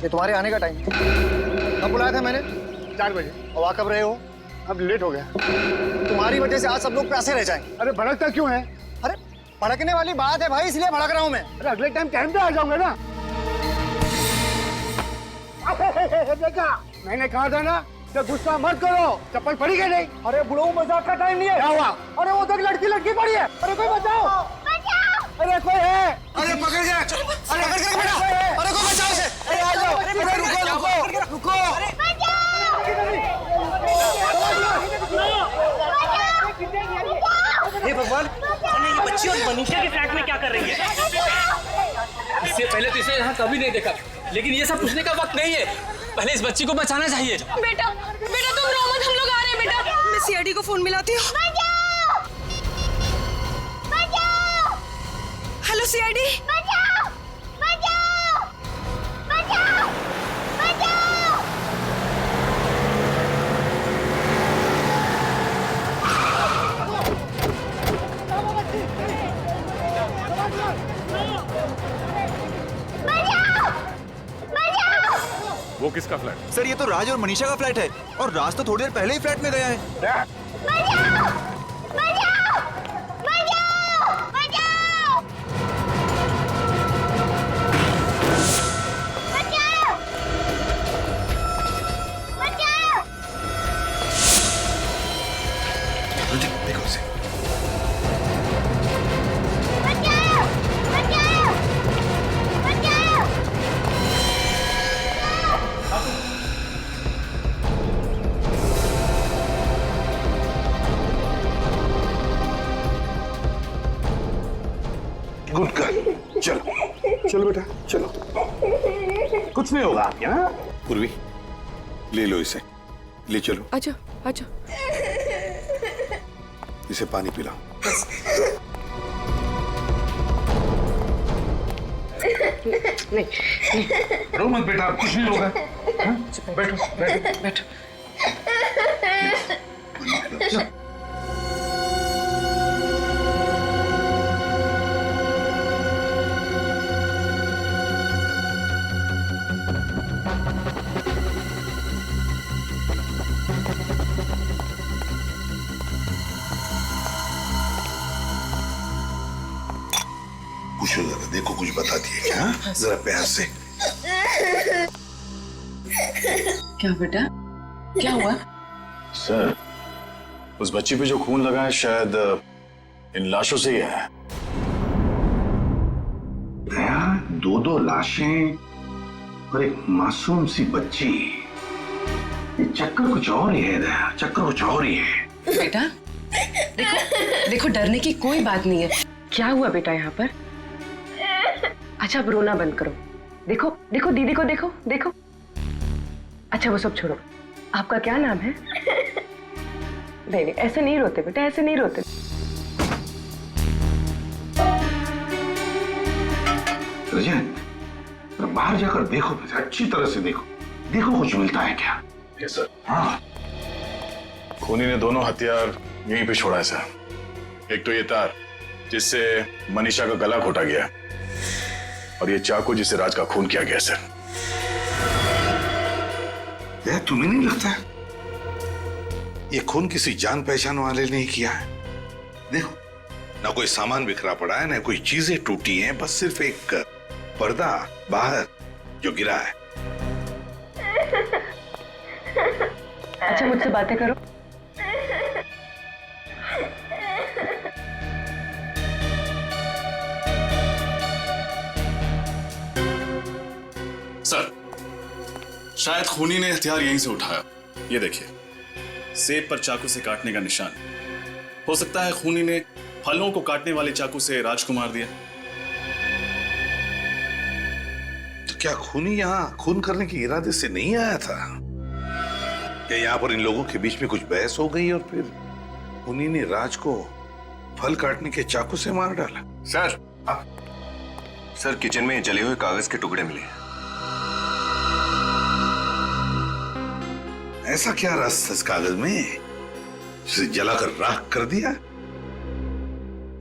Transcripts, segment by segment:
ये तुम्हारे आने का टाइम है। कब बुलाया था मैंने? 4 बजे। और आ कब रहे हो? अब लेट हो गया। तुम्हारी वजह से आज सब लोग प्यासे रह जाएंगे। अरे भड़कता क्यों है? अरे भड़कने वाली बात है भाई, इसलिए भड़क रहा हूँ मैं। अरे अगले टाइम पे आ जाऊंगा ना। देखा, मैंने कहा था ना कि गुस्सा मत करो। चप्पल पड़ी गई नहीं? अरे बुढ़ऊ, मजाक का टाइम नहीं है। क्या हुआ? अरे वो तक लड़की पड़ी है। अरे कोई बचाओ। अरे कोई है? अरे पकड़ गया। अरे पकड़ गया बेटा। अरे कोई बचाओ उसे। अरे आ जाओ। अरे रुको। हे भगवान, ये बच्ची और मनीषा के फ्लैट में क्या कर रही है? इससे पहले तो इसे यहाँ कभी नहीं देखा, लेकिन ये सब पूछने का वक्त नहीं है। पहले इस बच्ची को बचाना चाहिए। बेटा तुम रो मत, हम लोग आ रहे हैं बेटा। मैं सीआईडी को फोन मिलाती हूँ। Hello CID. वो किसका फ्लैट? सर ये तो राज और मनीषा का फ्लैट है और राज तो थोड़ी देर पहले ही फ्लैट में गया है। देखो उसे। गुड गर्ल, चलो बेटा चलो, कुछ नहीं होगा आपके। हाँ पूर्वी, ले लो इसे, ले चलो। अच्छा इसे पानी पिलाओ। रो मत बेटा, कुछ नहीं होगा। हाँ? बैठो। पूछो जरा, देखो कुछ बता दिए क्या? हाँ? जरा प्यार से। क्या बेटा, क्या हुआ? सर, उस बच्ची पे जो खून लगा है शायद इन लाशों से ही है। दया, 2 लाशें और एक मासूम सी बच्ची, ये चक्कर कुछ और ही है दया, चक्कर कुछ और ही है। बेटा देखो डरने की कोई बात नहीं है। क्या हुआ बेटा यहाँ पर? अच्छा अब रोना बंद करो। देखो दीदी को देखो। अच्छा वो सब छोड़ो, आपका क्या नाम है? नहीं ऐसे नहीं रोते बेटा, ऐसे नहीं रोते। रजन, बाहर जाकर देखो, अच्छी तरह से देखो कुछ मिलता है क्या? Yes sir. हाँ, खूनी ने दोनों हथियार यहीं पे छोड़ा है सर। एक तो ये तार जिससे मनीषा का गला घोटा गया, और ये चाकू जिससे राज का खून किया गया सर। दया, तुम्हें नहीं लगता ये खून किसी जान पहचान वाले ने ही किया है? देखो, ना कोई सामान बिखरा पड़ा है, ना कोई चीजें टूटी हैं, बस सिर्फ एक पर्दा बाहर जो गिरा है। अच्छा मुझसे बातें करो। सर, शायद खूनी ने हथियार यहीं से उठाया। ये देखिए, सेब पर चाकू से काटने का निशान। हो सकता है खूनी ने फलों को काटने वाले चाकू से राज को मार दिया। तो क्या खूनी यहाँ खून करने के इरादे से नहीं आया था? क्या यहाँ पर इन लोगों के बीच में कुछ बहस हो गई और फिर खूनी ने राज को फल काटने के चाकू से मार डाला? सर किचन में जले हुए कागज के टुकड़े मिले। ऐसा क्या रस इस कागज में जिसे जलाकर राख कर दिया?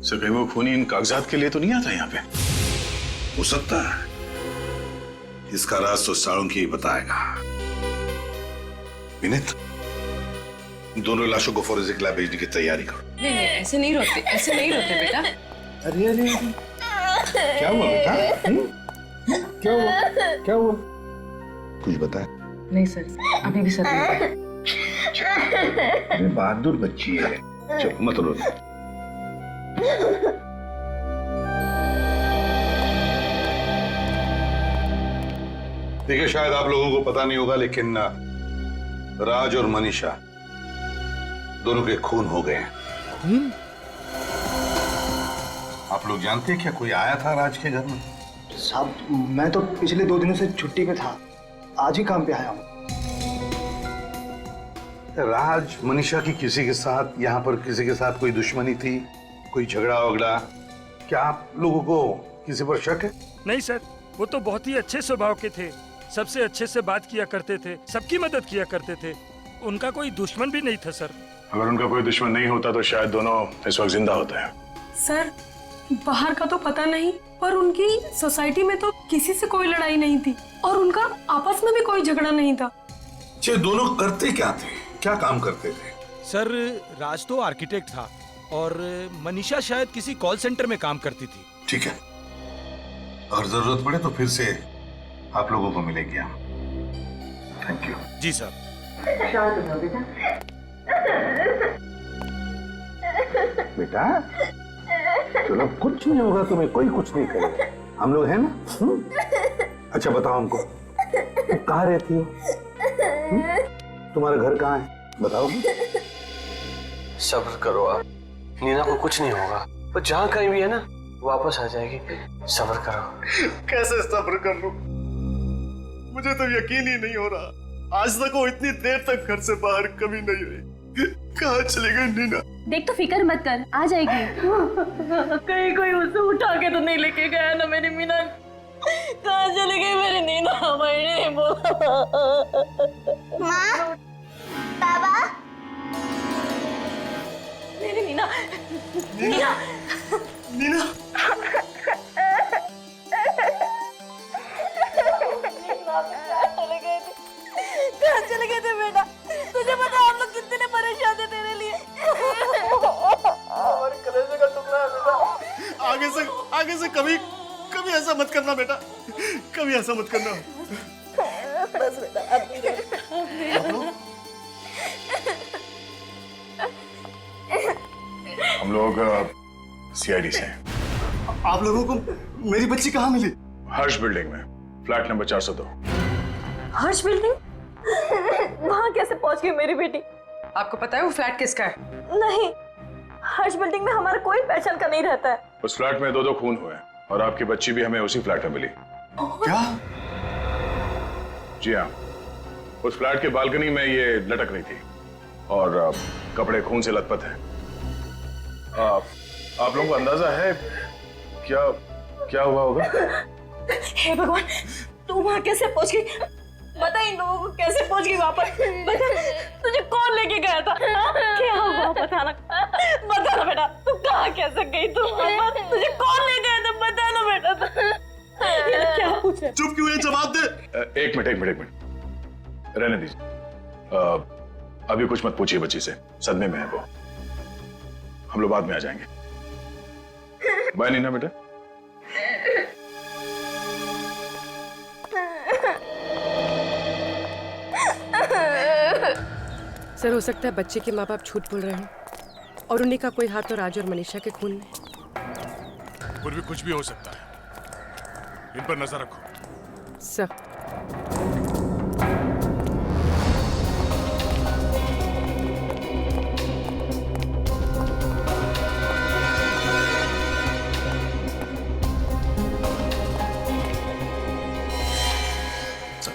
सर कहीं वो खूनी इन कागजात के लिए तो नहीं आता यहाँ पे? हो सकता है, इसका राज तो साळुंकी ही बताएगा। विनीत, दोनों लाशों को फोरेंसिक लैब भेजने की तैयारी करो। नहीं नहीं, ऐसे नहीं रोते, ऐसे नहीं रोते बेटा। अरे अरे क्या हुआ बेटा? क्या हुआ? क्या हुआ? कुछ बताए? नहीं सर, अभी भी सर नहीं। अरे बहादुर बच्ची है, चलो मत रो। देखिए, शायद आप लोगों को पता नहीं होगा, लेकिन राज और मनीषा दोनों के खून हो गए हैं। आप लोग जानते हैं क्या कोई आया था राज के घर में? साहब, मैं तो पिछले 2 दिनों से छुट्टी पे था, आज ही काम पे आया हूँ। राज मनीषा की किसी के साथ, यहाँ पर किसी के साथ कोई दुश्मनी थी, कोई झगड़ा वगड़ा? क्या आप लोगों को किसी पर शक है? नहीं सर, वो तो बहुत ही अच्छे स्वभाव के थे, सबसे अच्छे से बात किया करते थे, सबकी मदद किया करते थे। उनका कोई दुश्मन भी नहीं था सर। अगर उनका कोई दुश्मन नहीं होता तो शायद दोनों इस वक्त जिंदा होते हैं। सर, बाहर का तो पता नहीं, पर उनकी सोसाइटी में तो किसी से कोई लड़ाई नहीं थी और उनका आपस में भी कोई झगड़ा नहीं था। ये दोनों करते क्या थे, क्या काम करते थे? सर, राज तो आर्किटेक्ट था और मनीषा शायद किसी कॉल सेंटर में काम करती थी। ठीक है, अगर जरूरत पड़े तो फिर से आप लोगों को मिलेगी हम। Thank you. जी सर। बेटा चलो, कुछ नहीं होगा तुम्हें, कोई कुछ नहीं करेगा, हम लोग हैं ना। अच्छा बताओ हमको, तुम कहाँ रहती हो? तुम्हारा घर कहाँ है, बताओगी? सब्र करो आप, नीना को कुछ नहीं होगा, वो जहाँ कहीं भी है ना वापस आ जाएगी। सब्र करो। कैसे सब्र कर लूं? मुझे तो यकीन ही नहीं हो रहा, आज तक वो इतनी देर तक घर से बाहर कभी नहीं हुई। कहाँ चली गई नीना? देख, तो फिक्र मत कर, आ जाएगी। कहीं कोई उसे उठा के तो नहीं लेके गया ना मेरी मीना? कहाँ चली गई मेरी नीना? मैंने बोला। माँ, बाबा, मेरी नीना, नीना, नीना, कहाँ चले गए थे बेटा? तुझे पता हम लोग कितने परेशान थे तेरे लिए। हमारे कलेजे का टुकड़ा है बेटा। आगे से कभी ऐसा मत करना बेटा, कभी ऐसा मत करना। बस बेटा, अब हम लोग सीआईडी से हैं। आप लोगों को मेरी बच्ची कहाँ मिली? हर्ष बिल्डिंग में, फ्लैट नंबर 402। हर्ष बिल्डिंग? वहाँ कैसे पहुँच गई मेरी बेटी? आपको पता है वो फ्लैट किसका है? नहीं, हर्ष बिल्डिंग में हमारा कोई पहचान का नहीं रहता है। उस फ्लैट में 2 खून हुए और आपकी बच्ची भी हमें उसी फ्लैट में मिली। क्या? जी हाँ, उस फ्लैट के बालकनी में ये लटक रही थी और कपड़े खून से लथपथ हैं। आप लोगों को अंदाजा है क्या हुआ होगा? हे भगवान, तू वहाँ कैसे पहुँच गई? बता इन लोगों को कैसे पहुँच गई वहाँ पर? बता, तुझे कौन लेके गया था? क्या हुआ बता ना बेटा, तू कहाँ कैसे गई? तुझे कौन ले गया था? बता ना बेटा। क्या पूछे? चुप क्यों है? जवाब दे। एक मिनट रहने दीजिए। अभी कुछ मत पूछिए बच्ची से, सदमे में है वो। हम लोग बाद में आ जाएंगे। बाय नीना बेटा। सर, हो सकता है बच्चे के माँ बाप झूठ बोल रहे हैं और उन्हीं का कोई हाथ तो राज और मनीषा के खून में। और भी कुछ भी हो सकता है, इन पर नजर रखो। सर,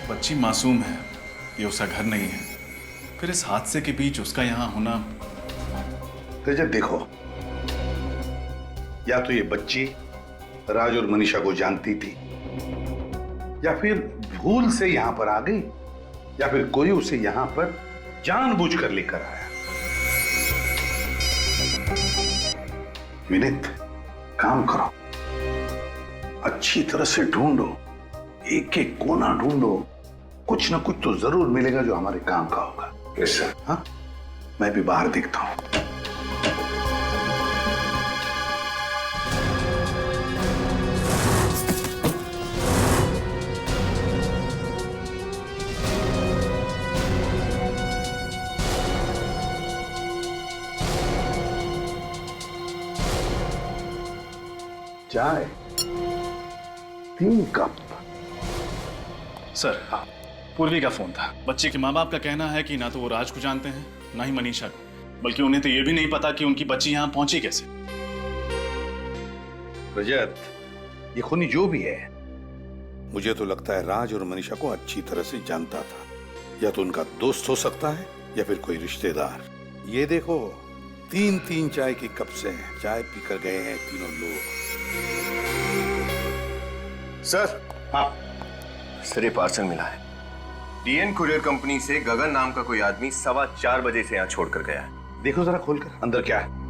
बच्ची मासूम है, ये उसका घर नहीं है, फिर इस हादसे के बीच उसका यहाँ होना। रजत देखो, या तो ये बच्ची राज और मनीषा को जानती थी, या फिर भूल से यहां पर आ गई, या फिर कोई उसे यहां पर जानबूझकर लेकर आया। विनीत, काम करो, अच्छी तरह से ढूंढो, एक एक कोना ढूंढो, कुछ ना कुछ तो जरूर मिलेगा जो हमारे काम का होगा। कैसा? हाँ, मैं भी बाहर देखता हूं। चाय 3 कप। सर, हाँ, पूर्वी का फोन था। बच्चे के माँ बाप का कहना है कि ना तो वो राज को जानते हैं, ना ही मनीषा को, बल्कि उन्हें तो ये भी नहीं पता कि उनकी बच्ची यहाँ पहुंची कैसे। रजत, ये खूनी जो भी है, मुझे तो लगता है राज और मनीषा को अच्छी तरह से जानता था। या तो उनका दोस्त हो सकता है या फिर कोई रिश्तेदार। ये देखो, 3-3 चाय की कप से चाय पीकर गए हैं तीनों लोग। सर, हाँ सर, ये पार्सल मिला है। डीएन कुरियर कंपनी से गगन नाम का कोई आदमी 4:15 बजे से यहाँ छोड़कर गया है। देखो जरा खोलकर, अंदर क्या है।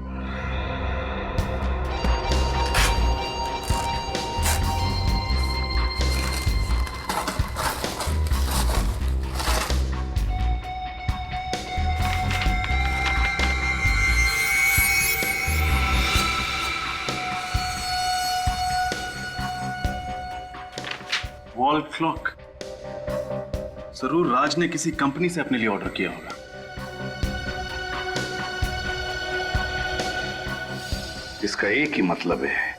Wall clock. जरूर राज ने किसी कंपनी से अपने लिए ऑर्डर किया होगा। इसका एक ही मतलब है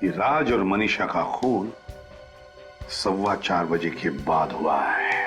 कि राज और मनीषा का खून 4:15 बजे के बाद हुआ है।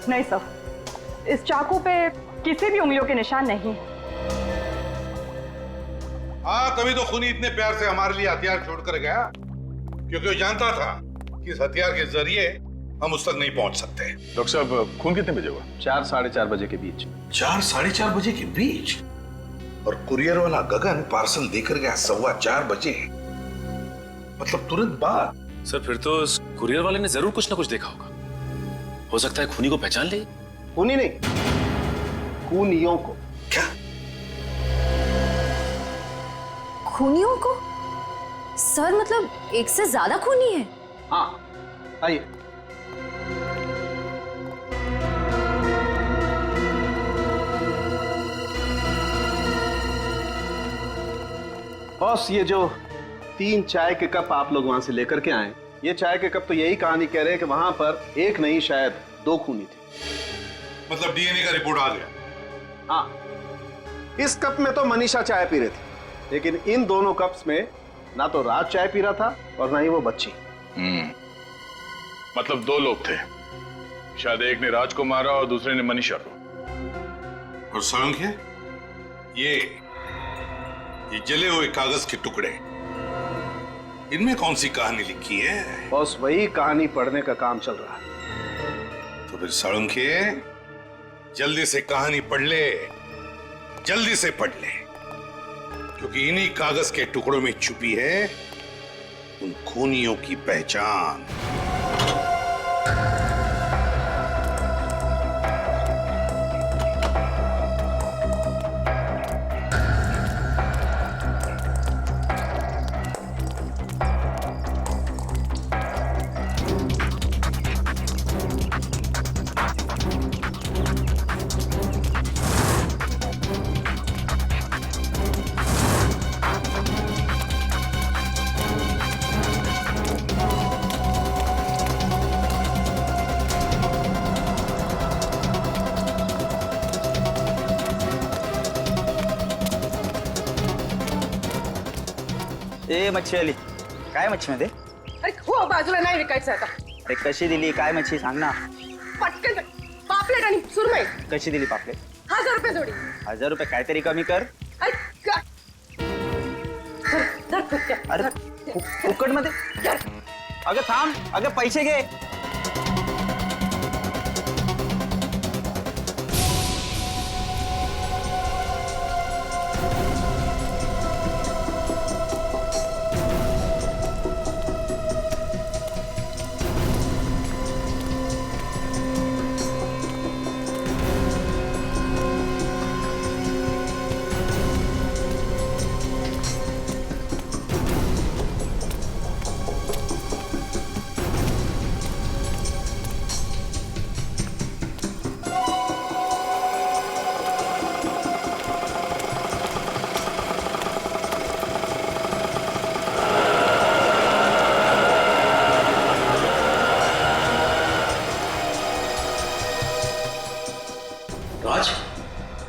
नहीं सर, इस चाकू पे किसी भी उंगलियों के निशान नहीं। हाँ, तभी तो खूनी इतने प्यार से हमारे लिए हथियार छोड़कर गया, क्योंकि वो जानता था कि इस हथियार के जरिए हम उस तक नहीं पहुंच सकते। डॉक्टर साहब, खून कितने बजे हुआ? 4-4:30 बजे के बीच। 4-4:30 बजे के बीच? और कुरियर वाला गगन पार्सल देकर गया 4:15 बजे, मतलब तुरंत बाद। सर, फिर तो उस कुरियर वाले ने जरूर कुछ ना कुछ देखा होगा। हो सकता है खूनी को पहचान ले। खूनी नहीं, खूनियों को। क्या? खूनियों को? सर, मतलब एक से ज्यादा खूनी है? हाँ, आइए। बॉस, ये जो 3 चाय के कप आप लोग वहां से लेकर के आए, ये चाय के कप तो यही कहानी कह रहे हैं कि वहां पर एक नहीं शायद 2 खूनी थे। मतलब डीएनए का रिपोर्ट आ गया? हाँ, इस कप में तो मनीषा चाय पी रही थी, लेकिन इन दोनों कप्स में ना तो राज चाय पी रहा था और ना ही वो बच्ची। मतलब 2 लोग थे। शायद एक ने राज को मारा और दूसरे ने मनीषा को। और सोलंकी, ये जले हुए कागज के टुकड़े, इनमें कौन सी कहानी लिखी है? बस वही कहानी पढ़ने का काम चल रहा है। तो फिर सोलंकी, जल्दी से कहानी पढ़ ले, जल्दी से पढ़ ले, क्योंकि इन्हीं कागज के टुकड़ों में छुपी है उन खूनियों की पहचान। ए मच्छी आली. काय मच्छी मध्ये? अरे हो बाजूला नाही विकायचं आता. अरे कशी दिली? काय मच्छी सांग ना. पटकन पापलेट आणि सुरमई. कशी दिली पापलेट? 1000 रुपये जोडी. 1000 रुपये काहीतरी कमी कर. अरे फुकट मध्ये. अगं थांब. अगं पैसे घे.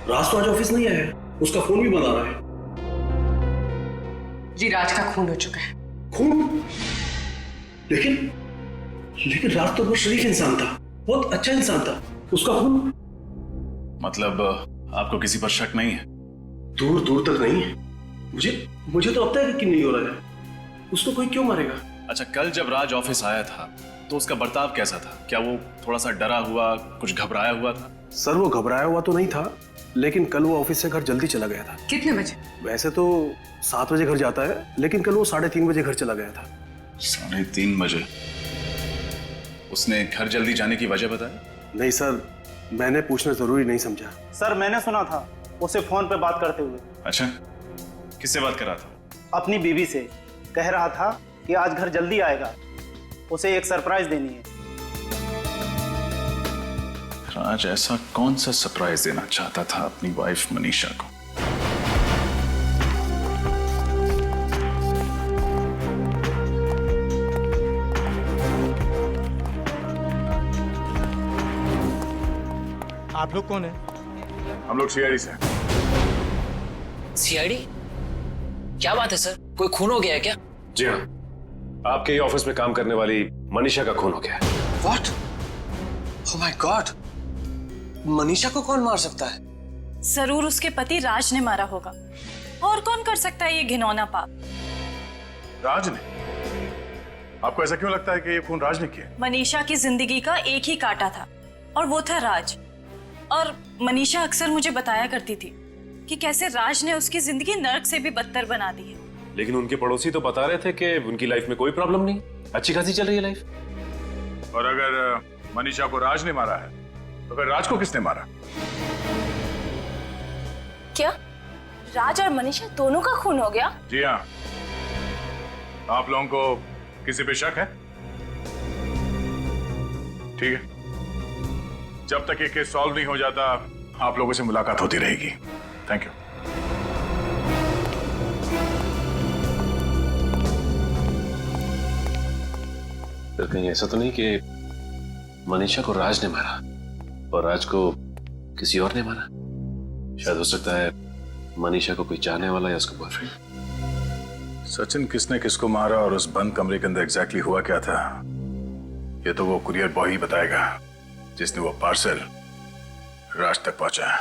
राज तो आज ऑफिस नहीं आया है, उसका फोन भी बंद आ रहा है. जी राज का खून हो चुका है. खून? लेकिन राज तो बहुत शरीफ इंसान था, बहुत अच्छा इंसान था. उसका खून? मतलब आपको किसी पर शक नहीं है? दूर दूर तक नहीं है. मुझे तो अब तक यकीन नहीं हो रहा है. उसको कोई क्यों मारेगा? अच्छा, कल जब राज ऑफिस आया था तो उसका बर्ताव कैसा था? क्या वो थोड़ा सा डरा हुआ, कुछ घबराया हुआ था? सर वो घबराया हुआ तो नहीं था, लेकिन कल वो ऑफिस से घर जल्दी चला गया था. कितने बजे? वैसे तो 7 बजे घर जाता है, लेकिन कल वो 3:30 बजे घर चला गया था. 3:30 बजे? उसने घर जल्दी जाने की वजह बताई? नहीं सर, मैंने पूछना जरूरी नहीं समझा. सर मैंने सुना था उसे फोन पे बात करते हुए. अच्छा, किससे बात कर रहा था? अपनी बीवी से. कह रहा था कि आज घर जल्दी आएगा, उसे एक सरप्राइज देनी है. राज ऐसा कौन सा सरप्राइज देना चाहता था अपनी वाइफ मनीषा को? आप लोग कौन है? हम लोग सीआईडी से. सीआईडी? क्या बात है सर, कोई खून हो गया है क्या? जी हाँ, आपके ही ऑफिस में काम करने वाली मनीषा का खून हो गया है. What? Oh my God! Manisha को कौन मार सकता है? जरूर उसके पति राज ने मारा होगा. और कौन कर सकता है ये घिनौना पाप? राज ने? आपको ऐसा क्यों लगता है कि ये खून राज ने किया? मनीषा की जिंदगी का एक ही कांटा था और वो था राज. और मनीषा अक्सर मुझे बताया करती थी कि कैसे राज ने उसकी जिंदगी नर्क से भी बदतर बना दी है. लेकिन उनके पड़ोसी तो बता रहे थे कि उनकी लाइफ में कोई प्रॉब्लम नहीं, अच्छी खासी चल रही है लाइफ. और अगर मनीषा को राज ने मारा है तो फिर राज को किसने मारा? क्या राज और मनीषा दोनों का खून हो गया? जी हाँ. आप लोगों को किसी पे शक है? ठीक है, जब तक ये केस सॉल्व नहीं हो जाता आप लोगों से मुलाकात होती रहेगी. Thank you. तो कहीं ऐसा तो नहीं कि मनीषा को राज ने मारा और राज को किसी और ने मारा? शायद हो सकता है मनीषा को कोई चाहने वाला या उसका बॉयफ्रेंड. सचिन किसने किसको मारा और उस बंद कमरे के अंदर एग्जैक्टली हुआ क्या था, ये तो वो कुरियर बॉय ही बताएगा जिसने वो पार्सल राज तक पहुंचाया.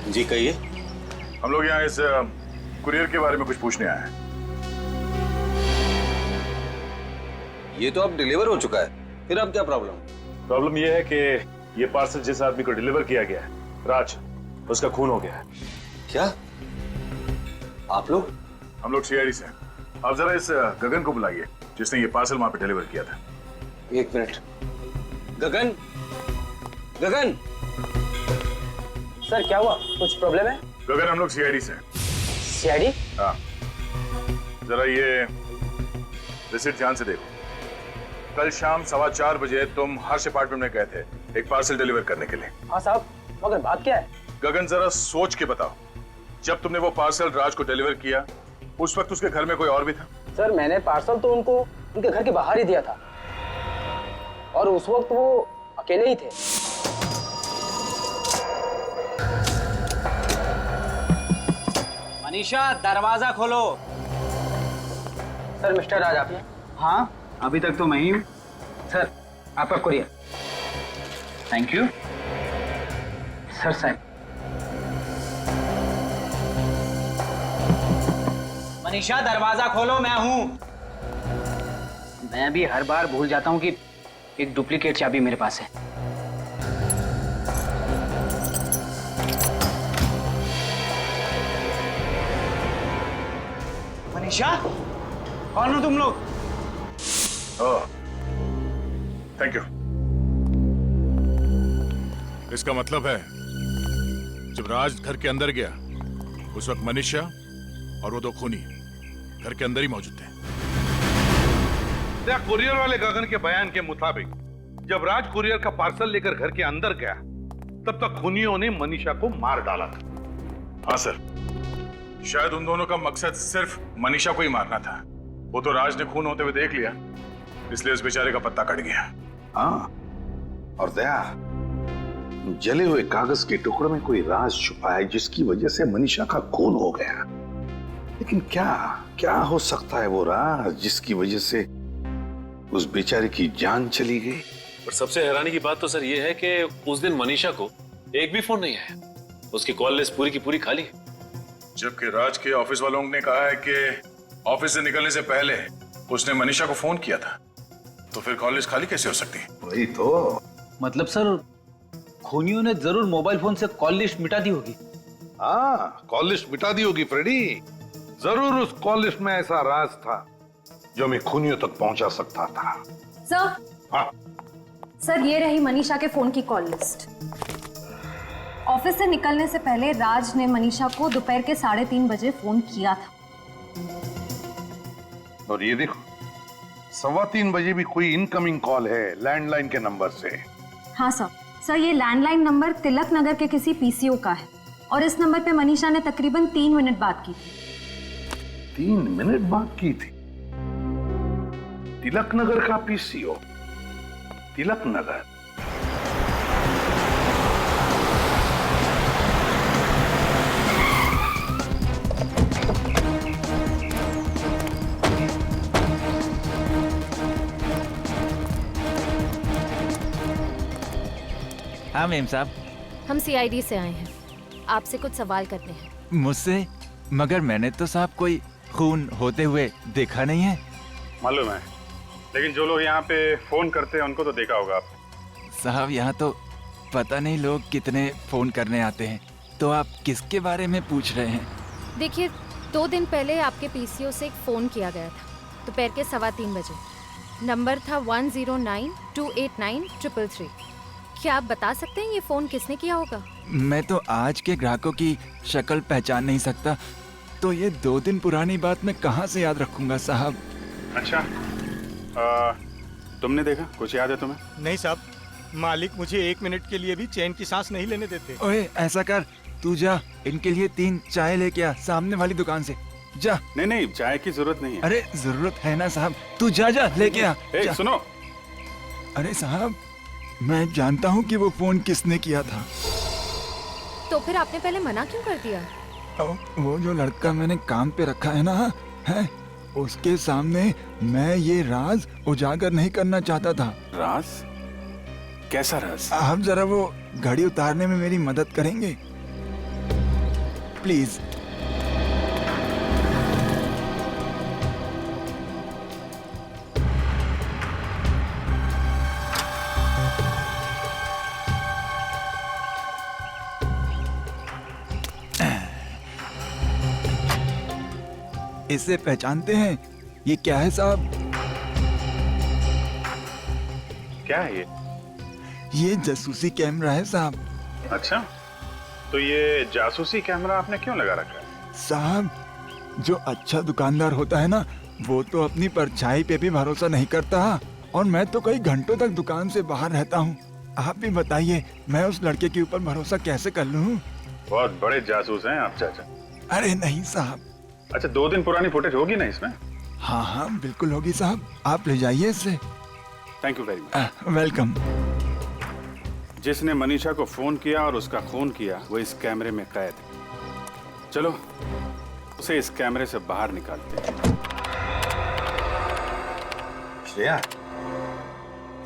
जी कहिए. हम लोग यहाँ इस कुरियर के बारे में कुछ पूछने आए हैं. ये तो अब डिलीवर हो चुका है, फिर अब क्या प्रॉब्लम? प्रॉब्लम ये है कि ये पार्सल जिस आदमी को डिलीवर किया गया है, राज, उसका खून हो गया है. क्या? आप लोग? हम लोग सीआईडी से. आप जरा इस गगन को बुलाइए जिसने ये पार्सल वहां पे डिलीवर किया था. 1 मिनट. गगन, गगन. सर क्या हुआ, कुछ प्रॉब्लम है? गगन, हम लोग सीआईडी से. सीआईडी? हाँ. जरा ये रिसीट ध्यान से देखो. कल शाम 4:15 बजे तुम हर्ष अपार्टमेंट में गए थे एक पार्सल डिलीवर करने के लिए. हाँ साहब, मगर बात क्या है? गगन जरा सोच के बताओ, जब तुमने वो पार्सल राज को डिलीवर किया उस वक्त उसके घर में कोई और भी था? सर मैंने पार्सल तो उनको उनके घर के बाहर ही दिया था और उस वक्त वो अकेले ही थे। मनीषा दरवाजा खोलो। सर मिस्टर राज आप? हाँ अभी तक तो मैं ही हूँ। सर आपका कुरियर। Thank you sir. साहब मनीषा दरवाजा खोलो, मैं हूं। मैं भी हर बार भूल जाता हूं कि एक डुप्लीकेट चाबी मेरे पास है। मनीषा कौन हो तुम लोग? Thank you. इसका मतलब है जब राज घर के अंदर गया उस वक्त मनीषा और वो दो खूनी घर के अंदर ही मौजूद थे। कुरियर वाले गगन के बयान के मुताबिक जब राज कुरियर का पार्सल लेकर घर के अंदर गया तब तक खूनियों ने मनीषा को मार डाला था। हाँ सर, शायद उन दोनों का मकसद सिर्फ मनीषा को ही मारना था। वो तो राज ने खून होते हुए देख लिया, इसलिए उस बेचारे का पत्ता कट गया। हाँ, और दया, जले हुए कागज के टुकड़े में कोई राज छुपा है जिसकी वजह से मनीषा का खून हो गया। लेकिन क्या हो सकता है वो राज जिसकी वजह से उस बेचारे की जान चली गई? पर सबसे हैरानी की बात तो सर ये है कि उस दिन मनीषा को एक भी फोन नहीं आया। उसकी कॉल लिस्ट पूरी की पूरी खाली है। जबकि राज के ऑफिस वालों ने कहा है कि ऑफिस से निकलने से पहले उसने मनीषा को फोन किया था, तो फिर कॉल लिस्ट खाली कैसे हो सकती है? वही तो मतलब सर खूनियों ने जरूर मोबाइल फोन से कॉल लिस्ट मिटा दी होगी। हाँ, कॉल लिस्ट मिटा दी होगी फ्रेडी। जरूर उस कॉल लिस्ट में ऐसा राज था जो मैं खूनियों तक पहुंचा सकता था। सर, हाँ सर ये रही मनीषा के फोन की कॉल लिस्ट। ऑफिस से निकलने से पहले राज ने मनीषा को दोपहर के 3:30 बजे फोन किया था। और ये देखो 3:15 बजे भी कोई इनकमिंग कॉल है लैंडलाइन के नंबर से। हाँ सर ये लैंडलाइन नंबर तिलक नगर के किसी पीसीओ का है और इस नंबर पे मनीषा ने तकरीबन 3 मिनट बात की थी। 3 मिनट बात की थी? तिलक नगर का पीसीओ? तिलक नगर? हाँ मेम साहब, हम सीआईडी से आए हैं, आपसे कुछ सवाल करते हैं। मुझसे? मगर मैंने तो साहब कोई खून होते हुए देखा नहीं है। मालूम है, लेकिन जो लोग यहाँ पे फोन करते हैं उनको तो देखा होगा आपने। साहब यहाँ तो पता नहीं लोग कितने फोन करने आते हैं, तो आप किसके बारे में पूछ रहे हैं? देखिए 2 दिन पहले आपके पीसीओ से एक फोन किया गया था दोपहर के 3:15 बजे। नंबर था 10928933। क्या आप बता सकते हैं ये फोन किसने किया होगा? मैं तो आज के ग्राहकों की शक्ल पहचान नहीं सकता, तो ये 2 दिन पुरानी बात मैं कहाँ से याद रखूंगा साहब। अच्छा, तुमने देखा? कुछ याद है तुम्हें? नहीं साहब, मालिक मुझे 1 मिनट के लिए भी चैन की सांस नहीं लेने देते। ओए ऐसा कर, तू जा इनके लिए 3 चाय लेके आ सामने वाली दुकान से। जा। नहीं चाय की जरूरत नहीं है। अरे जरूरत है ना साहब, तू जा लेके आ। सुनो। अरे साहब मैं जानता हूँ कि वो फोन किसने किया था। तो फिर आपने पहले मना क्यों कर दिया? वो जो लड़का मैंने काम पे रखा है ना, है उसके सामने मैं ये राज उजागर नहीं करना चाहता था। राज? कैसा राज? आप जरा वो घड़ी उतारने में मेरी मदद करेंगे प्लीज? इसे पहचानते हैं? ये क्या है साहब? क्या है ये जासूसी कैमरा है साहब। अच्छा, तो ये जासूसी कैमरा आपने क्यों लगा रखा है? साहब जो अच्छा दुकानदार होता है ना, वो तो अपनी परछाई पे भी भरोसा नहीं करता, और मैं तो कई घंटों तक दुकान से बाहर रहता हूँ। आप भी बताइए मैं उस लड़के के ऊपर भरोसा कैसे कर लूँ? बहुत बड़े जासूस हैं आप चाचा। अरे नहीं साहब। अच्छा 2 दिन पुरानी फुटेज होगी ना इसमें? हाँ हाँ बिल्कुल होगी साहब, आप ले जाइए इसे। Thank you very much. Welcome. जिसने मनीषा को फोन किया और उसका खून किया वो इस कैमरे में कैद है। चलो उसे इस कैमरे से बाहर निकालते हैं। श्रेया,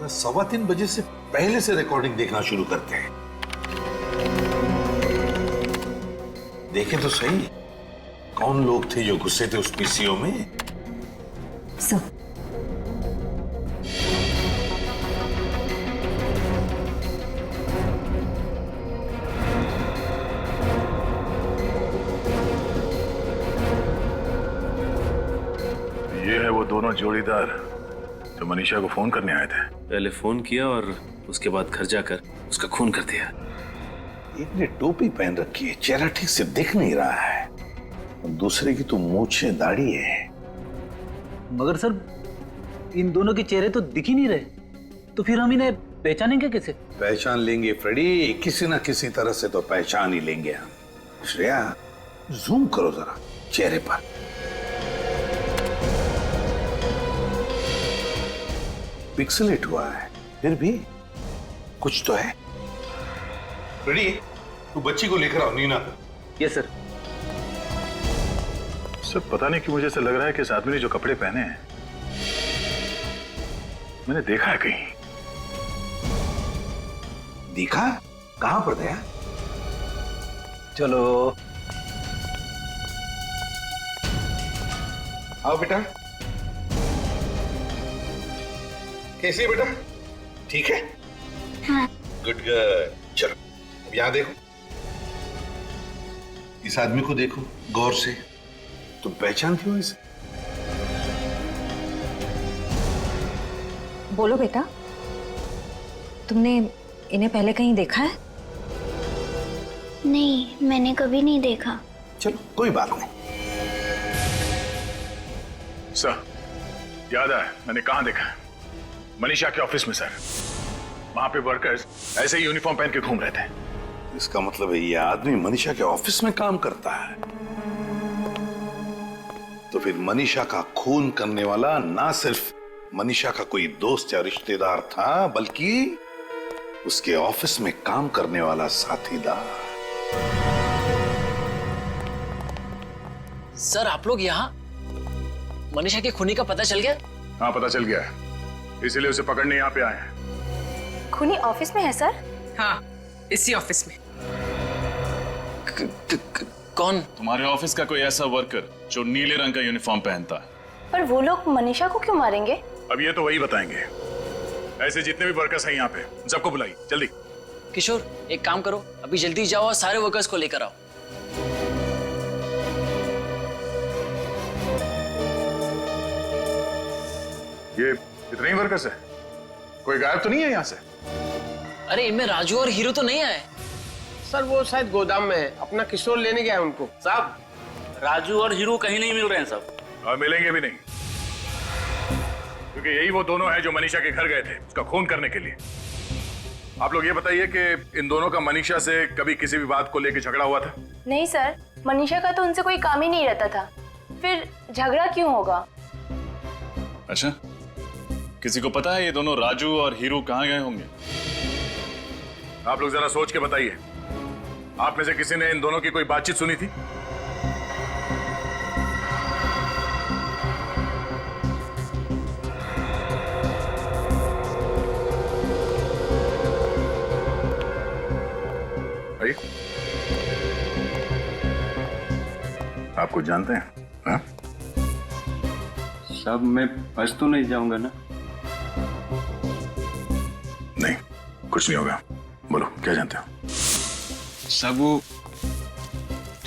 3:15 बजे से पहले से रिकॉर्डिंग देखना शुरू करते हैं। देखें तो सही, कौन लोग थे जो घुसे थे उस पीसीओ में? सर ये है वो दोनों जोड़ीदार जो मनीषा को फोन करने आए थे। पहले फोन किया और उसके बाद घर जाकर उसका खून कर दिया। एक ने टोपी पहन रखी है, चेहरा ठीक से दिख नहीं रहा है, दूसरे की तो मूछे दाढ़ी है। मगर सर इन दोनों के चेहरे तो दिख ही नहीं रहे, तो फिर हम इन्हें पहचानेंगे कैसे? पहचान लेंगे फ्रेडी, किसी ना किसी तरह से तो पहचान ही लेंगे हम। श्रेया, जूम करो जरा चेहरे पर। पिक्सेलेट हुआ है, फिर भी कुछ तो है। फ्रेडी, तू बच्ची को लेकर आओ। नीना। Yes sir. सब पता नहीं क्यों मुझे ऐसा लग रहा है कि इस आदमी ने जो कपड़े पहने हैं मैंने देखा है कहीं। देखा? कहां पर गया? चलो आओ बेटा। कैसी है बेटा? ठीक है? हाँ। Good good. चलो अब यहां देखो, इस आदमी को देखो गौर से। तुम पहचानती हो इसे? बोलो बेटा, तुमने इन्हें पहले कहीं देखा है? नहीं, मैंने कभी नहीं देखा। चलो कोई बात नहीं। सर, याद आया मैंने कहां देखा है? मनीषा के ऑफिस में सर। वहां पे वर्कर्स ऐसे ही यूनिफॉर्म पहन के घूम रहे थे। इसका मतलब है ये आदमी मनीषा के ऑफिस में काम करता है। तो फिर मनीषा का खून करने वाला ना सिर्फ मनीषा का कोई दोस्त या रिश्तेदार था, बल्कि उसके ऑफिस में काम करने वाला साथीदार। सर आप लोग यहाँ? मनीषा के खूनी का पता चल गया? हाँ पता चल गया है, इसीलिए उसे पकड़ने यहाँ पे आए हैं। खूनी ऑफिस में है सर? हाँ, इसी ऑफिस में। कौन? तुम्हारे ऑफिस का कोई ऐसा वर्कर जो नीले रंग का यूनिफॉर्म पहनता है। पर वो लोग मनीषा को क्यों मारेंगे? अब ये तो वही बताएंगे। ऐसे जितने भी वर्कर्स हैं यहाँ पे सबको बुलाइए जल्दी। किशोर एक काम करो, अभी जल्दी जाओ और सारे वर्कर्स को लेकर आओ। ये इतने ही वर्कर्स हैं? कोई गायब तो नहीं है यहाँ से? अरे इनमें राजू और हीरो तो नहीं आए? सर वो शायद गोदाम में है, अपना किशोर लेने गया है उनको। साहब राजू और हीरो कहीं नहीं मिल रहे हैं साहब। और मिलेंगे भी नहीं, क्योंकि यही वो दोनों हैं जो मनीषा के घर गए थे उसका खून करने के लिए। आप लोग ये बताइए कि इन दोनों का मनीषा से कभी किसी भी बात को लेकर झगड़ा हुआ था? नहीं सर, मनीषा का तो उनसे कोई काम ही नहीं रहता था, फिर झगड़ा क्यों होगा? अच्छा, किसी को पता है ये दोनों राजू और हीरो कहाँ गए होंगे? आप लोग जरा सोच के बताइए, आप में से किसी ने इन दोनों की कोई बातचीत सुनी थी? भाई आप कुछ जानते हैं? हाँ? साहब मैं फंस तो नहीं जाऊंगा ना? नहीं, कुछ नहीं होगा। बोलो क्या जानते हो? साहब वो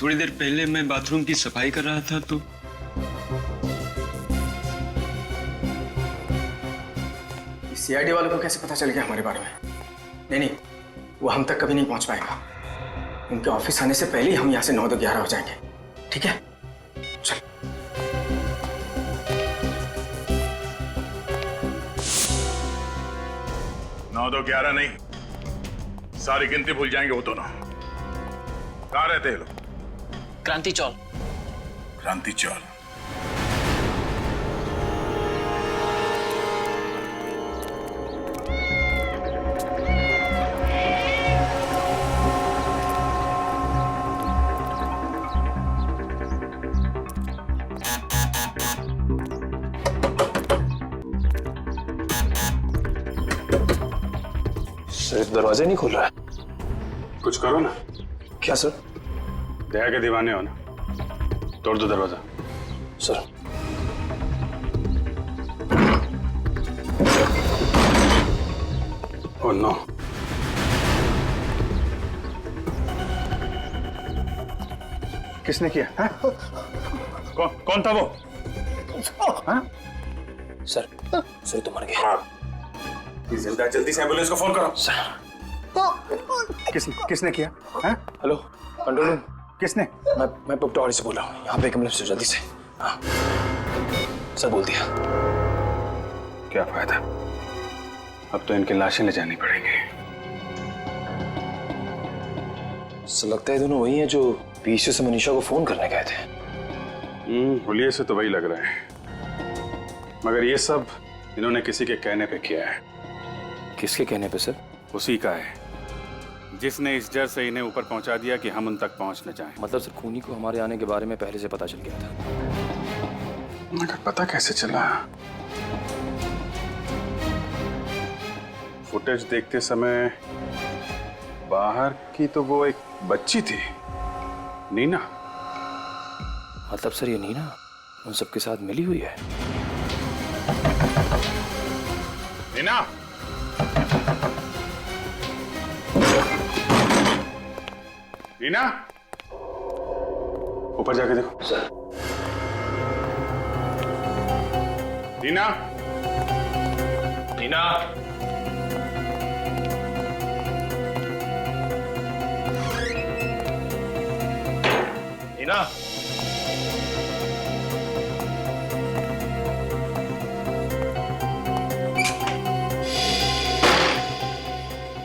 थोड़ी देर पहले मैं बाथरूम की सफाई कर रहा था तो सीआईडी वालों को कैसे पता चल गया हमारे बारे में? नहीं, वो हम तक कभी नहीं पहुंच पाएगा। उनके ऑफिस आने से पहले ही हम यहाँ से 9 to 11 हो जाएंगे। ठीक है, चल। नौ दो 11 नहीं, सारी गिनती भूल जाएंगे वो दोनों। कहाँ रहते हैं लोग? क्रांति चौल। क्रांति चौल। सर दरवाजा नहीं खोल रहा है। कुछ करो ना। क्या सर? दया के दीवाने हो ना, तोड़ दो दरवाजा। Sir oh no. किसने किया? कौन था वो? सर तो मर गया। जल्दी से एम्बुलेंस को फोन करो। सर किसने किया? Hello control room. किसने? मैं पटवारी से बोल रहा हूँ, यहाँ पे एक एम्बुलेंस जल्दी से। हाँ सर बोल दिया। क्या फायदा, अब तो इनकी लाशें ले जानी पड़ेंगी। सर लगता है दोनों वही हैं जो पीछे से मनीषा को फोन करने गए थे। हुलिये से तो वही लग रहा है, मगर ये सब इन्होंने किसी के कहने पे किया है। किसके कहने पे सर? उसी का है जिसने इस डर से इन्हें ऊपर पहुंचा दिया कि हम उन तक पहुंच न जाएं। मतलब सर खूनी को हमारे आने के बारे में पहले से पता चल गया था। मगर पता कैसे चला? फुटेज देखते समय बाहर की तो वो एक बच्ची थी, नीना। मतलब सर ये नीना उन सबके साथ मिली हुई है? नीना, नीना, ऊपर जाके देखो। सर नीना, नीना, नीना,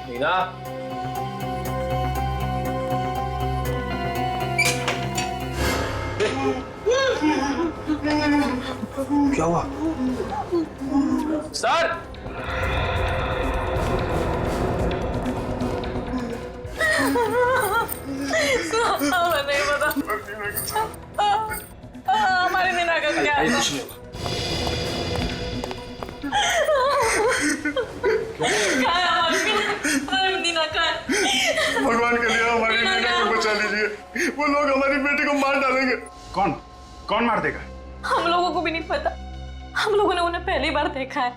नीना, क्या हुआ? सर हमें नहीं पता। हमारी नीना का क्या है? कुछ नहीं भगवान के लिए हमारी नीना को बचा लीजिए, वो लोग हमारी बेटी को मार डालेंगे। कौन मार देगा? हम लोगों को भी नहीं पता, हम लोगों ने उन्हें पहली बार देखा है।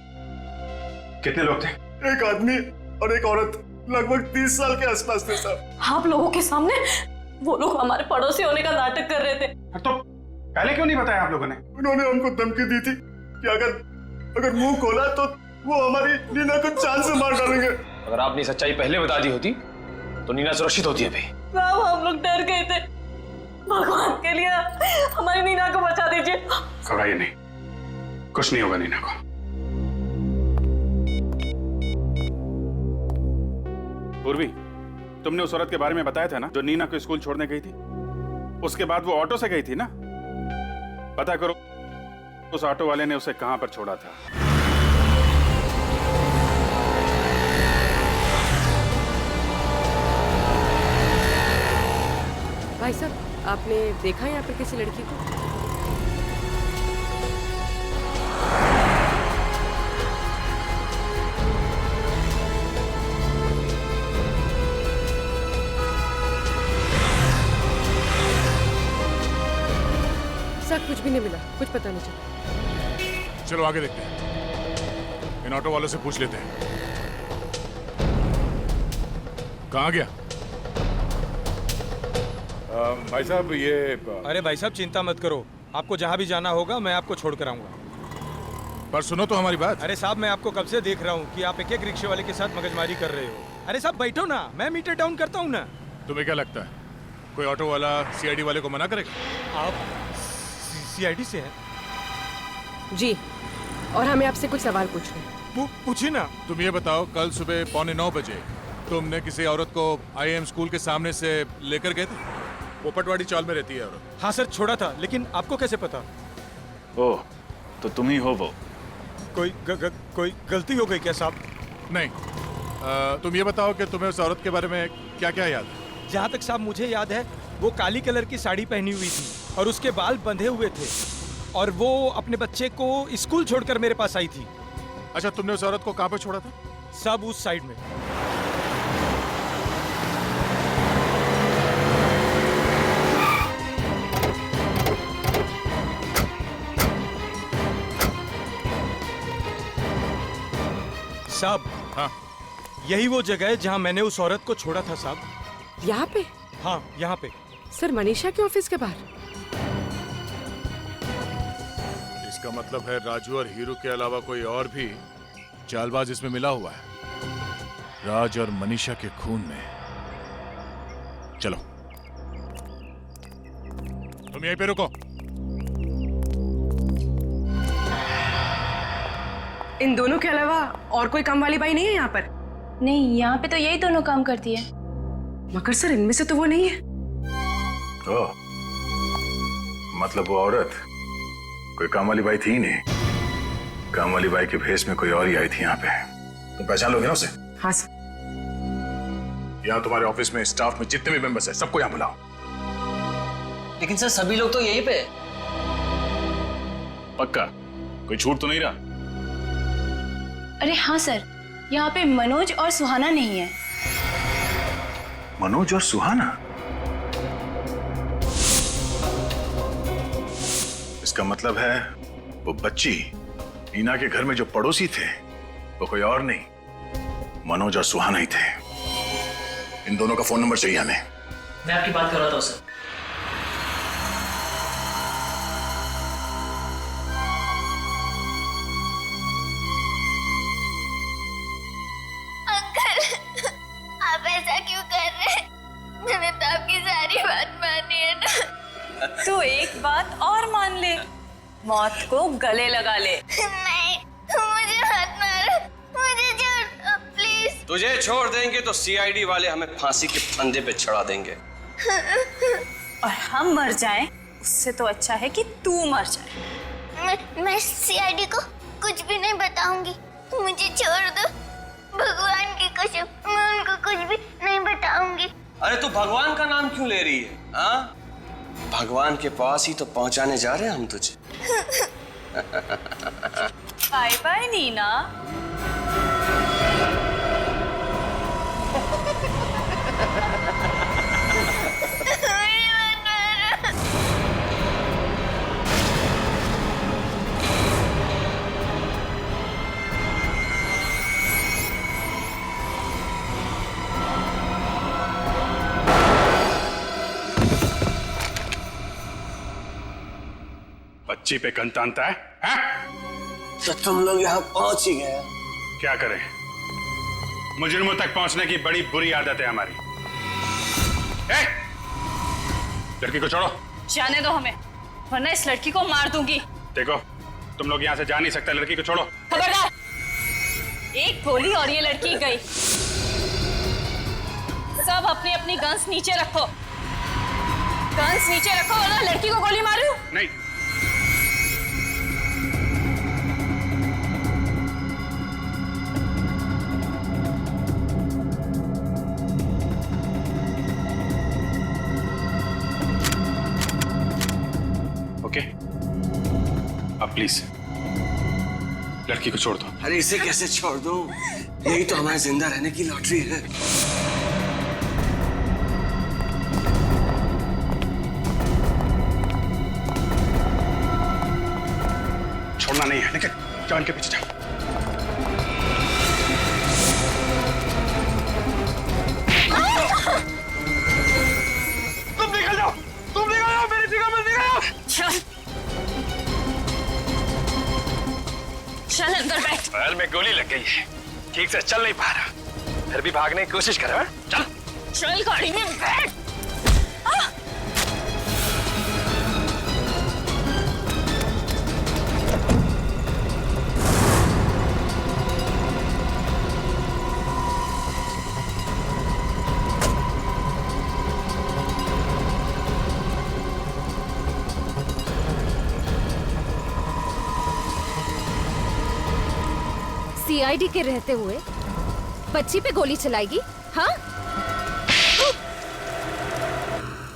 कितने लोग थे? एक आदमी और एक औरत, लगभग 30 साल के आसपास थे साहब। आप लोगों के सामने वो लोग हमारे पड़ोसी होने का नाटक कर रहे थे। तो पहले क्यों नहीं बताया आप लोगों ने? उन्होंने हमको धमकी दी थी कि अगर मुंह खोला तो वो हमारी नीना को जान से मार डालेंगे। अगर आपने सच्चाई पहले बता दी होती तो नीना सुरक्षित होती अभी। साहब हम लोग डर गए थे, भगवान के लिए हमारी नीना को बचा दीजिए। घबराइए नहीं, कुछ नहीं होगा नीना को। पूर्वी, तुमने उस औरत के बारे में बताया था ना जो नीना को स्कूल छोड़ने गई थी? उसके बाद वो ऑटो से गई थी ना? पता करो उस ऑटो वाले ने उसे कहां पर छोड़ा था। भाई साहब आपने देखा यहाँ पे किसी लड़की को? सर कुछ भी नहीं मिला, कुछ पता नहीं चला। चलो आगे देखते हैं, इन ऑटो वालों से पूछ लेते हैं। कहाँ गया? भाई साहब ये अरे भाई साहब चिंता मत करो, आपको जहाँ भी जाना होगा मैं आपको छोड़ कर आऊंगा। पर सुनो तो हमारी बात। अरे साहब मैं आपको कब से देख रहा हूँ कि आप एक एक रिक्शे वाले के साथ मगजमारी कर रहे हो। अरे साहब बैठो ना, मैं मीटर डाउन करता हूँ ना। तुम्हें क्या लगता है कोई ऑटो वाला सीआईडी वाले को मना करेगा? आप सीआईडी से हैं? जी, और हमें आपसे कुछ सवाल पूछने हैं। पूछिए ना। तुम ये बताओ, कल सुबह 8:45 बजे तुमने किसी औरत को IIM स्कूल के सामने से लेकर गए थे? वो पटवाड़ी चाल में रहती है औरत। हाँ सर छोड़ा था, लेकिन आपको कैसे पता? ओह, तो तुम ही हो वो। कोई गलती हो गई क्या साहब? नहीं, तुम ये बताओ कि तुम्हें उस औरत के बारे में क्या क्या याद है? जहाँ तक साहब मुझे याद है वो काली कलर की साड़ी पहनी हुई थी और उसके बाल बंधे हुए थे और वो अपने बच्चे को स्कूल छोड़कर मेरे पास आई थी। अच्छा, तुमने उस औरत को कहाँ पे छोड़ा था? सब उस साइड में। साहब, हाँ, यही वो जगह है जहाँ मैंने उस औरत को छोड़ा था साहब। यहाँ पे? हाँ, यहाँ पे। सर, मनीषा के ऑफिस के बाहर। इसका मतलब है राजू और हीरू के अलावा कोई और भी चालबाज इसमें मिला हुआ है, राज और मनीषा के खून में। चलो, तुम यहीं पे रुको। इन दोनों के अलावा और कोई काम वाली बाई नहीं है यहाँ पर? नहीं, यहाँ पे तो यही दोनों काम करती है। मगर सर, इनमें से तो वो नहीं है। ओह, मतलब वो औरत कोई काम वाली बाई थी ही नहीं, काम वाली बाई के भेष में कोई और ही आई थी यहाँ पे। तुम पहचान लोगे ना उसे? हाँ सर। यहाँ तुम्हारे ऑफिस में स्टाफ में जितने भी मेंबर्स हैं सबको यहाँ बुलाओ। लेकिन सर सभी लोग तो यहीं पे। पक्का कोई छूट तो नहीं रहा? अरे हाँ सर, यहाँ पे मनोज और सुहाना नहीं है। मनोज और सुहाना? इसका मतलब है वो बच्ची नीना के घर में जो पड़ोसी थे वो कोई और नहीं, मनोज और सुहाना ही थे। इन दोनों का फोन नंबर चाहिए हमें। मैं आपकी बात कर रहा था सर। अंकल, आप ऐसा क्यों कर रहे हैं? मैंने तो आपकी सारी बात मानी है ना। तो एक बात और मान ले, मौत को गले लगा ले। नहीं, मुझे मत मारो, मुझे छोड़ दो प्लीज। तुझे छोड़ देंगे तो सीआईडी वाले हमें फांसी के फंदे पे चढ़ा देंगे। और हम मर जाएं, उससे तो अच्छा है कि तू मर जाए। मैं सीआईडी को कुछ भी नहीं बताऊंगी, मुझे छोड़ दो। भगवान की कसम, मैं उनको कुछ भी नहीं बताऊंगी। अरे तू भगवान का नाम क्यों ले रही है? हाँ, भगवान के पास ही तो पहुंचाने जा रहे हैं हम तुझे। Bye bye Neena. बच्ची पे गन तानता है? तो तुम लोग यहाँ पहुंच ही गए। क्या करें, मुजरिमों तक पहुंचने की बड़ी बुरी आदत है हमारी। लड़की को छोड़ो। जाने दो हमें, वरना इस लड़की को मार दूंगी। देखो, तुम लोग यहाँ से जा नहीं सकते, लड़की को छोड़ो। खबरदार, एक गोली और ये लड़की गई। सब अपनी अपनी गन्स नीचे रखो, गन्स नीचे रखो, वरना लड़की को गोली मारूं। नहीं। ओके, अब प्लीज लड़की को छोड़ दो। अरे इसे कैसे छोड़ दूं? यही तो हमारे जिंदा रहने की लॉटरी है। छोड़ना नहीं है, लेकिन जान के पीछे जाओ। तुम निकल जाओ, तुम निकल जाओ, मेरी जगह में निकल जाओ। चल चल अंदर बैठ। पैर में गोली लग गई है, ठीक से चल नहीं पा रहा, फिर भी भागने की कोशिश कर रहा है। चल चल गाड़ी में बैठ। सीआईडी के रहते हुए बच्ची पे गोली चलाएगी? हाँ?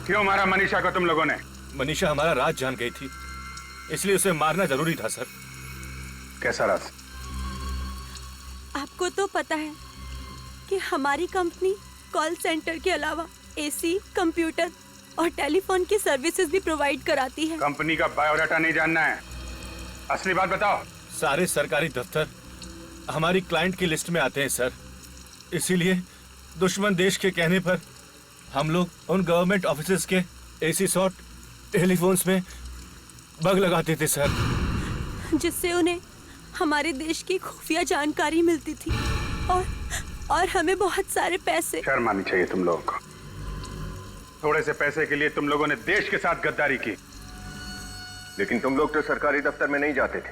क्यों मारा मनीषा को तुम लोगों ने? मनीषा हमारा राज जान गई थी, इसलिए उसे मारना जरूरी था सर। कैसा राज? आपको तो पता है कि हमारी कंपनी कॉल सेंटर के अलावा एसी, कंप्यूटर और टेलीफोन की सर्विसेज भी प्रोवाइड कराती है। कंपनी का बायोडाटा नहीं जानना है, असली बात बताओ। सारे सरकारी दफ्तर हमारी क्लाइंट की लिस्ट में आते हैं सर। इसीलिए दुश्मन देश के कहने पर हम लोग उन गवर्नमेंट ऑफिसेज के एसी शॉट टेलीफोन्स में बग लगाते थे सर, जिससे उन्हें हमारे देश की खुफिया जानकारी मिलती थी और हमें बहुत सारे पैसे। शर्म आनी चाहिए तुम लोगों को। थोड़े से पैसे के लिए तुम लोगों ने देश के साथ गद्दारी की। लेकिन तुम लोग तो सरकारी दफ्तर में नहीं जाते थे,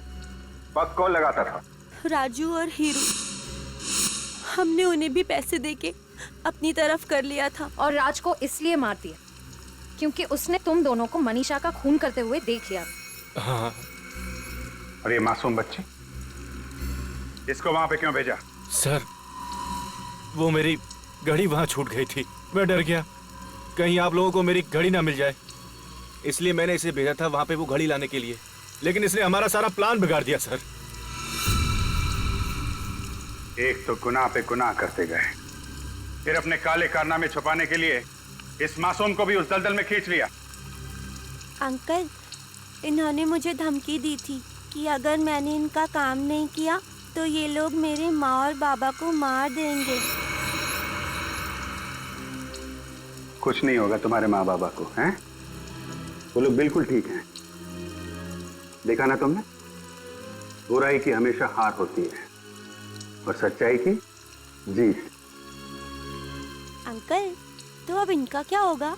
बग कौन लगाता था? राजू और हीरू। हमने उन्हें भी पैसे देके अपनी तरफ कर लिया था। और राज को इसलिए मार दिया क्योंकि उसने तुम दोनों को मनीषा का खून करते हुए देख लिया। हाँ। और ये मासूम बच्ची, इसको वहां पे क्यों भेजा? सर वो मेरी घड़ी वहां छूट गई थी, मैं डर गया कहीं आप लोगों को मेरी घड़ी ना मिल जाए, इसलिए मैंने इसे भेजा था वहां पे वो घड़ी लाने के लिए। लेकिन इसने हमारा सारा प्लान बिगाड़ दिया सर। एक तो गुनाह पे गुनाह करते गए, फिर अपने काले कारनामे छुपाने के लिए इस मासूम को भी उस दलदल में खींच लिया। अंकल, इन्होंने मुझे धमकी दी थी कि अगर मैंने इनका काम नहीं किया तो ये लोग मेरे माँ और बाबा को मार देंगे। कुछ नहीं होगा तुम्हारे माँ बाबा को, हैं? वो लोग बिल्कुल ठीक हैं। देखा ना तुमने, बुराई की हमेशा हार होती है और सच्चाई की जीत। अंकल, तो अब इनका क्या होगा?